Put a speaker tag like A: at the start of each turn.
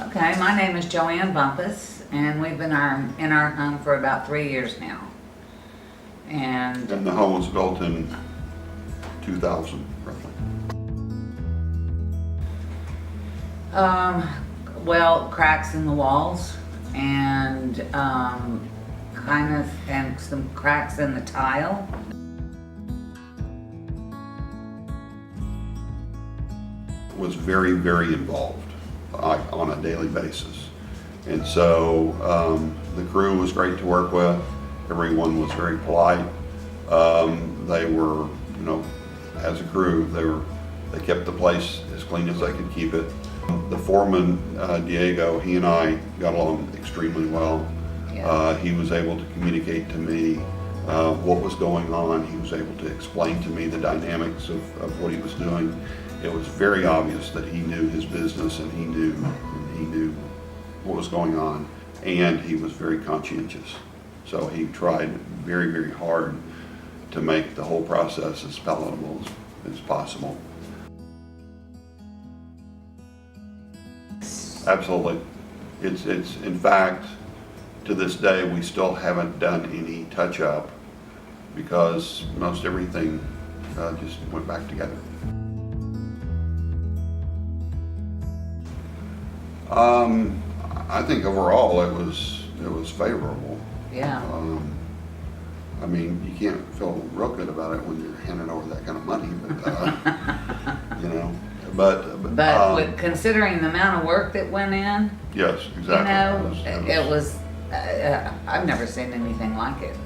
A: Okay, my name is Joanne Bumpas, and we've been in our home for about 3 years now. And
B: And the home was built in 2000, roughly.
A: well, cracks in the walls and and some cracks in the tile.
B: Was very, very involved on a daily basis. And so the crew was great to work with. Everyone was very polite. They were, as a crew, they kept the place as clean as they could keep it. The foreman, Diego, he and I got along extremely well.
A: Yeah.
B: He was able to communicate to me what was going on. He was able to explain to me the dynamics of what he was doing. It was very obvious that he knew his business and he knew what was going on, and he was very conscientious. So he tried very, very hard to make the whole process as palatable as possible. Absolutely. It's in fact, to this day, we still haven't done any touch-up because most everything just went back together. I think overall it was favorable.
A: Yeah.
B: I mean, you can't feel real good about it when you're handing over that kind of money, but
A: But with considering the amount of work that went in,
B: yes, exactly.
A: I've never seen anything like it.